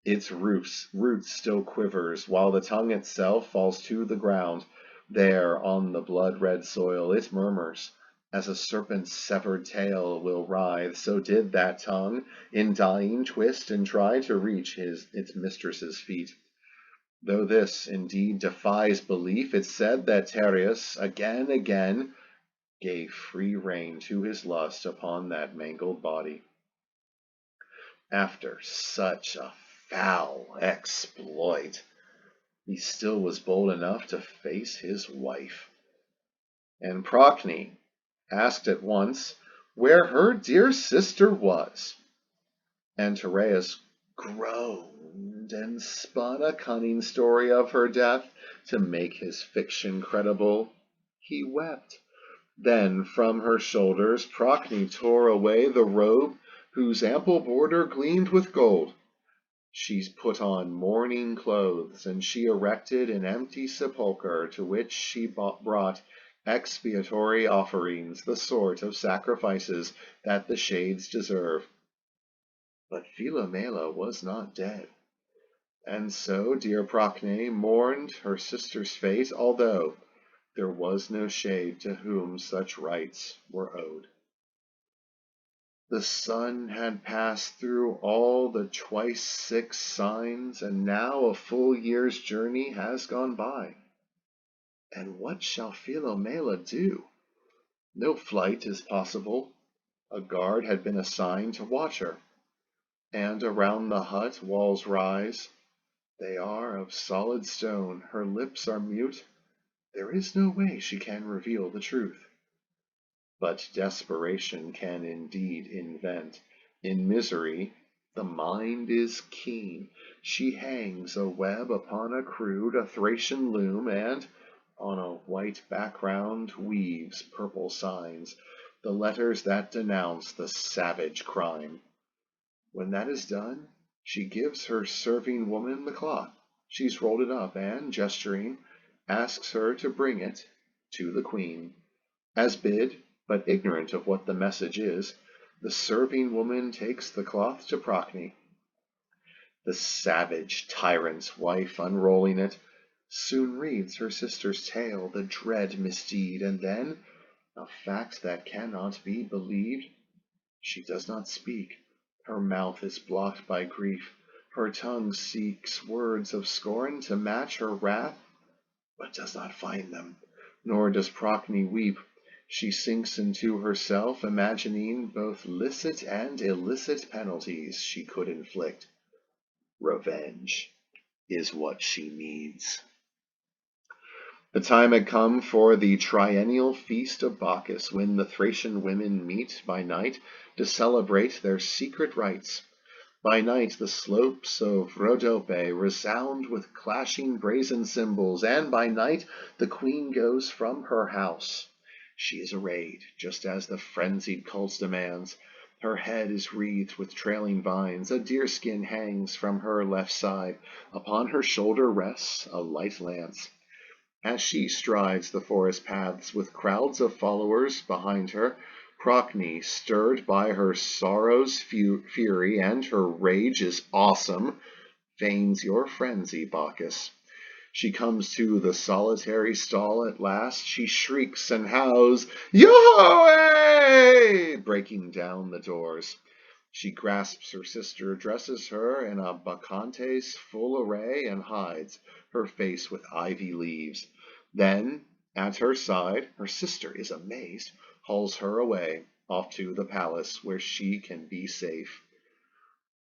Its roots still quivers, while the tongue itself falls to the ground. There, on the blood-red soil, it murmurs, as a serpent's severed tail will writhe, so did that tongue, in dying, twist and try to reach its mistress's feet. Though this indeed defies belief, it's said that Tereus again gave free rein to his lust upon that mangled body. After such a foul exploit, he still was bold enough to face his wife. And Procne asked at once where her dear sister was. And Tereus groaned and spun a cunning story of her death to make his fiction credible. He wept. Then from her shoulders Procne tore away the robe whose ample border gleamed with gold. She put on mourning clothes, and she erected an empty sepulchre to which she brought expiatory offerings, the sort of sacrifices that the shades deserve. But Philomela was not dead, and so dear Procne mourned her sister's fate, although there was no shade to whom such rites were owed. The sun had passed through all the twice 6 signs, and now a full year's journey has gone by. And what shall Philomela do? No flight is possible. A guard had been assigned to watch her. And around the hut walls rise. They are of solid stone. Her lips are mute. There is no way she can reveal the truth. But desperation can indeed invent. In misery, the mind is keen. She hangs a web upon a crude, a Thracian loom, and on a white background weaves purple signs, the letters that denounce the savage crime. When that is done, she gives her serving woman the cloth. She's rolled it up and, gesturing, asks her to bring it to the queen. As bid, but ignorant of what the message is, the serving woman takes the cloth to Procne. The savage tyrant's wife, unrolling it, soon reads her sister's tale, the dread misdeed, and then, a fact that cannot be believed, she does not speak. Her mouth is blocked by grief. Her tongue seeks words of scorn to match her wrath, but does not find them. Nor does Procne weep. She sinks into herself, imagining both licit and illicit penalties she could inflict. Revenge is what she needs. The time had come for the triennial feast of Bacchus, when the Thracian women meet by night to celebrate their secret rites. By night the slopes of Rhodope resound with clashing brazen cymbals, and by night the queen goes from her house. She is arrayed, just as the frenzied cult demands. Her head is wreathed with trailing vines, a deerskin hangs from her left side, upon her shoulder rests a light lance. As she strides the forest paths with crowds of followers behind her, Procne, stirred by her sorrow's fury, and her rage is awesome, feigns your frenzy, Bacchus. She comes to the solitary stall at last. She shrieks and howls, Yahweh! Breaking down the doors. She grasps her sister, dresses her in a bacchante's full array, and hides her face with ivy leaves. Then, at her side, her sister is amazed, hauls her away, off to the palace, where she can be safe.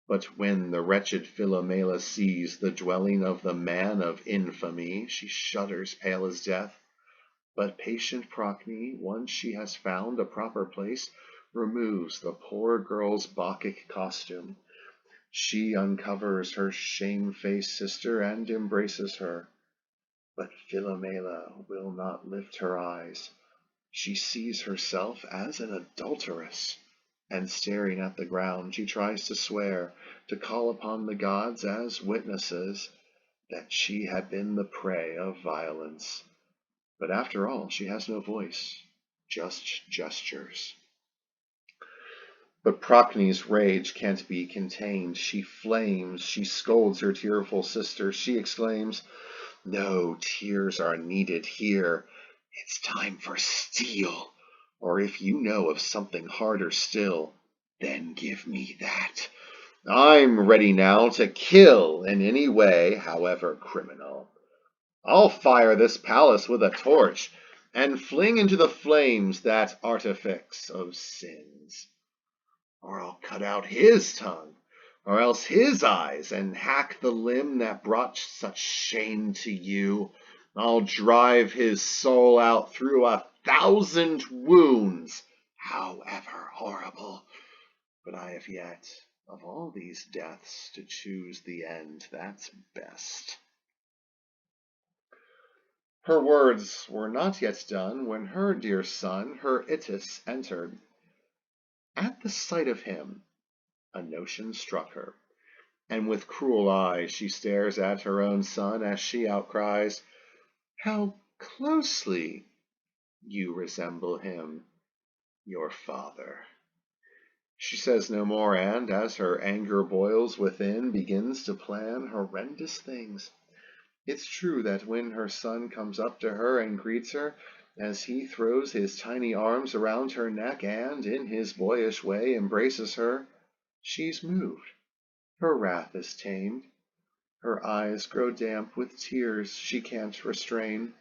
But when the wretched Philomela sees the dwelling of the man of infamy, she shudders, pale as death. But patient Procne, once she has found a proper place, removes the poor girl's Bacchic costume. She uncovers her shamefaced sister and embraces her. But Philomela will not lift her eyes. She sees herself as an adulteress, and staring at the ground, she tries to swear, to call upon the gods as witnesses, that she had been the prey of violence. But after all, she has no voice, just gestures. But Procne's rage can't be contained. She flames, she scolds her tearful sister. She exclaims, "No tears are needed here. It's time for steel. Or if you know of something harder still, then give me that. I'm ready now to kill in any way, however criminal. I'll fire this palace with a torch and fling into the flames that artifex of sins. Or I'll cut out his tongue, or else his eyes, and hack the limb that brought such shame to you. I'll drive his soul out through 1,000 wounds, however horrible. But I have yet, of all these deaths, to choose the end that's best." Her words were not yet done when her dear son, her Itys, entered. At the sight of him, a notion struck her, and with cruel eyes she stares at her own son as she outcries, "How closely you resemble him, your father." She says no more, and, as her anger boils within, begins to plan horrendous things. It's true that when her son comes up to her and greets her, as he throws his tiny arms around her neck and, in his boyish way, embraces her, she's moved. Her wrath is tamed. Her eyes grow damp with tears she can't restrain.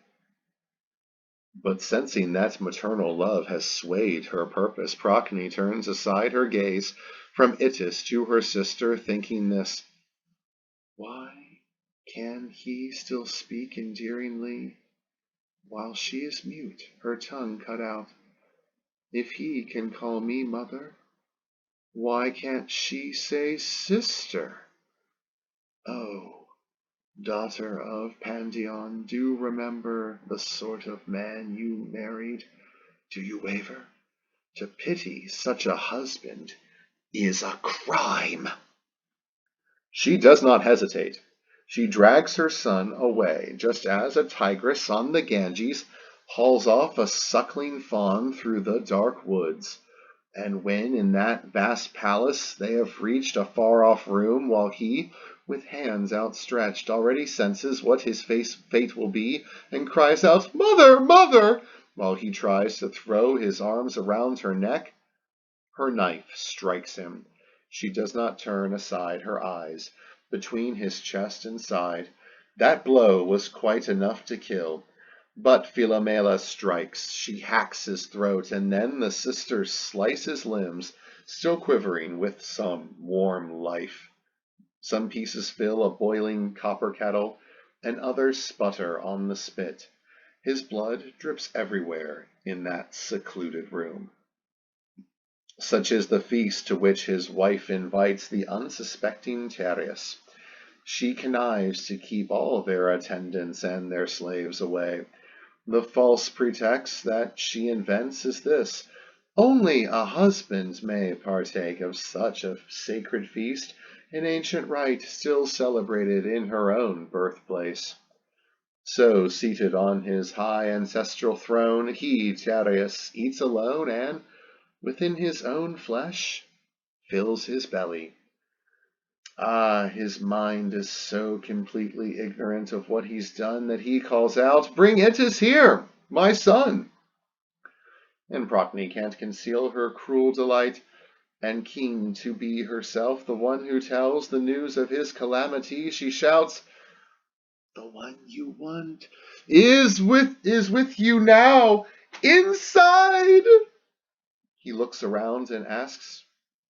But sensing that maternal love has swayed her purpose, Procne turns aside her gaze from Itys to her sister, thinking this, "Why can he still speak endearingly, while she is mute, her tongue cut out? If he can call me mother, why can't she say sister? Oh, daughter of Pandion, do remember the sort of man you married. Do you waver? To pity such a husband is a crime." She does not hesitate. She drags her son away, just as a tigress on the Ganges hauls off a suckling fawn through the dark woods. And when in that vast palace they have reached a far-off room, while he, with hands outstretched, already senses what his fate will be, and cries out, "Mother, mother!" while he tries to throw his arms around her neck, her knife strikes him. She does not turn aside her eyes. Between his chest and side, that blow was quite enough to kill. But Philomela strikes, she hacks his throat, and then the sisters slice his limbs, still quivering with some warm life. Some pieces fill a boiling copper kettle, and others sputter on the spit. His blood drips everywhere in that secluded room. Such is the feast to which his wife invites the unsuspecting Tereus. She connives to keep all their attendants and their slaves away. The false pretext that she invents is this: only a husband may partake of such a sacred feast, an ancient rite still celebrated in her own birthplace. So, seated on his high ancestral throne, he, Tereus, eats alone and, within his own flesh, fills his belly. Ah, his mind is so completely ignorant of what he's done that he calls out, "Bring Itys here, my son!" And Procne can't conceal her cruel delight, and keen to be herself the one who tells the news of his calamity, she shouts, "The one you want is with you now, inside!" He looks around and asks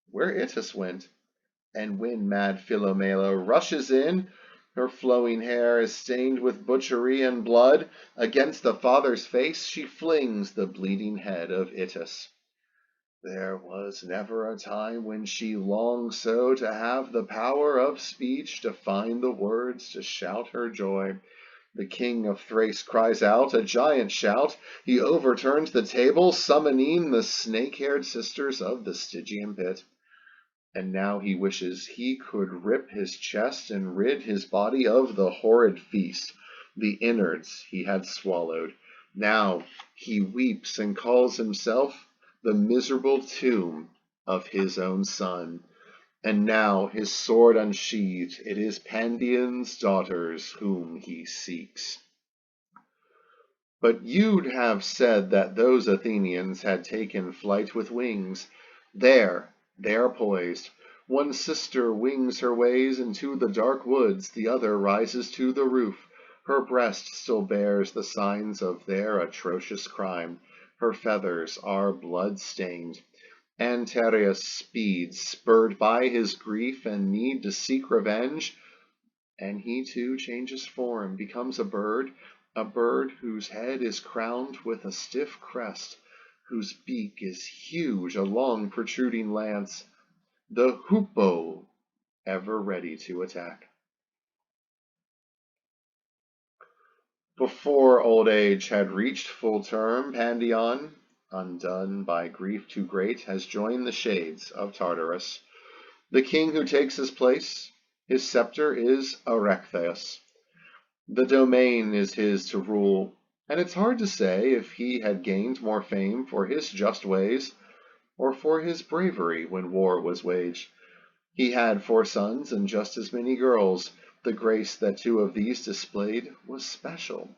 where Itys went. And when mad Philomela rushes in, her flowing hair is stained with butchery and blood, against the father's face she flings the bleeding head of Itys. There was never a time when she longed so to have the power of speech, to find the words to shout her joy. The king of Thrace cries out, a giant shout. He overturns the table, summoning the snake-haired sisters of the Stygian pit. And now he wishes he could rip his chest and rid his body of the horrid feast, the innards he had swallowed. Now he weeps and calls himself the miserable tomb of his own son. And now, his sword unsheathed, it is Pandion's daughters whom he seeks. But you'd have said that those Athenians had taken flight with wings. There, they are poised. One sister wings her ways into the dark woods, the other rises to the roof. Her breast still bears the signs of their atrocious crime. Her feathers are blood-stained. And Tereus speeds, spurred by his grief and need to seek revenge, and he too changes form, becomes a bird whose head is crowned with a stiff crest, whose beak is huge, a long protruding lance, the hoopoe, ever ready to attack. Before old age had reached full term, Pandion, undone by grief too great, has joined the shades of Tartarus. The king who takes his place, his scepter is Arachne's. The domain is his to rule, and it's hard to say if he had gained more fame for his just ways or for his bravery when war was waged. He had 4 sons and just as many girls. The grace that 2 of these displayed was special.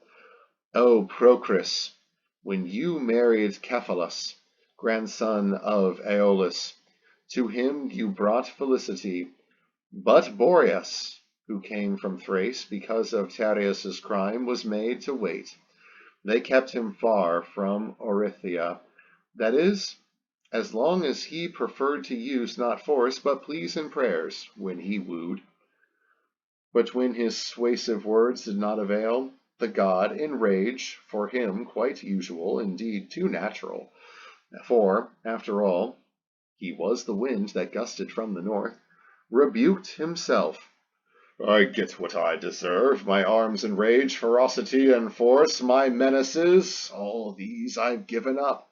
O Procne, when you married Cephalus, grandson of Aeolus, to him you brought felicity. But Boreas, who came from Thrace because of Tereus' crime, was made to wait. They kept him far from Orithyia, that is, as long as he preferred to use not force but pleas and prayers when he wooed. But when his suasive words did not avail, the god, in rage, for him quite usual, indeed too natural, for, after all, he was the wind that gusted from the north, rebuked himself. I get what I deserve, my arms and rage, ferocity and force, my menaces, all these I've given up.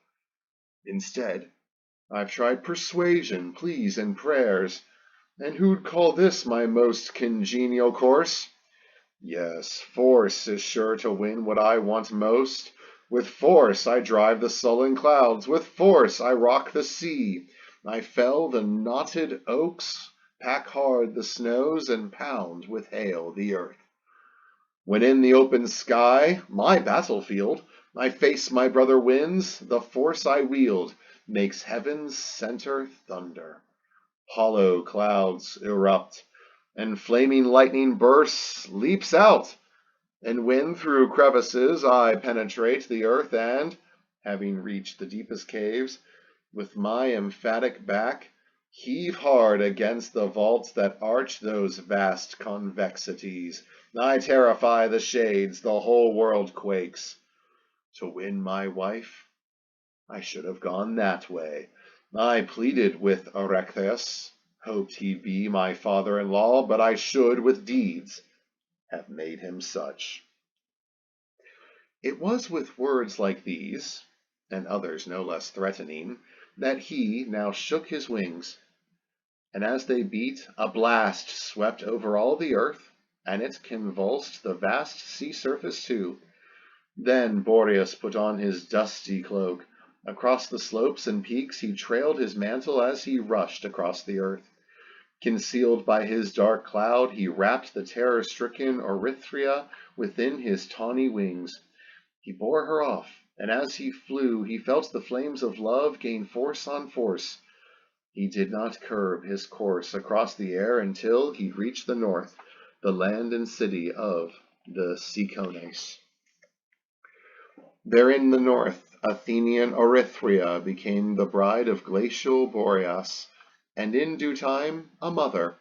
Instead, I've tried persuasion, pleas, and prayers, and who'd call this my most congenial course? Yes, force is sure to win what I want most. With force I drive the sullen clouds, with force I rock the sea. I fell the knotted oaks, pack hard the snows, and pound with hail the earth. When in the open sky, my battlefield, I face my brother winds, the force I wield makes heaven's center thunder. Hollow clouds erupt, and flaming lightning bursts, leaps out, and when through crevices I penetrate the earth and, having reached the deepest caves, with my emphatic back, heave hard against the vaults that arch those vast convexities, I terrify the shades, the whole world quakes. To win my wife, I should have gone that way. I pleaded with Arachne, hoped he'd be my father-in-law, but I should, with deeds, have made him such. It was with words like these, and others no less threatening, that he now shook his wings, and as they beat, a blast swept over all the earth, and it convulsed the vast sea surface too. Then Boreas put on his dusty cloak. Across the slopes and peaks he trailed his mantle as he rushed across the earth. Concealed by his dark cloud, he wrapped the terror-stricken Orithyia within his tawny wings. He bore her off, and as he flew, he felt the flames of love gain force on force. He did not curb his course across the air until he reached the north, the land and city of the Cicones. There in the north, Athenian Orithyia became the bride of glacial Boreas, and in due time a mother.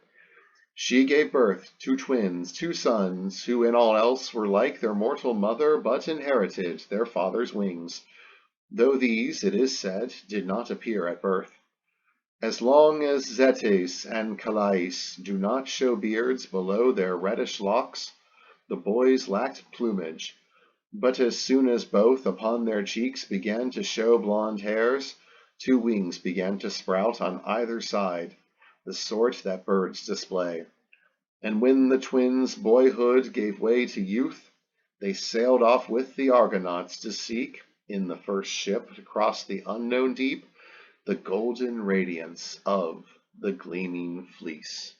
She gave birth to twins, 2 sons, who in all else were like their mortal mother, but inherited their father's wings. though these, it is said, did not appear at birth. As long as Zetes and Calais do not show beards below their reddish locks, the boys lacked plumage, but as soon as both upon their cheeks began to show blond hairs, two wings began to sprout on either side, the sort that birds display. And when the twins' boyhood gave way to youth, they sailed off with the Argonauts to seek, in the first ship to cross the unknown deep, the golden radiance of the gleaming fleece.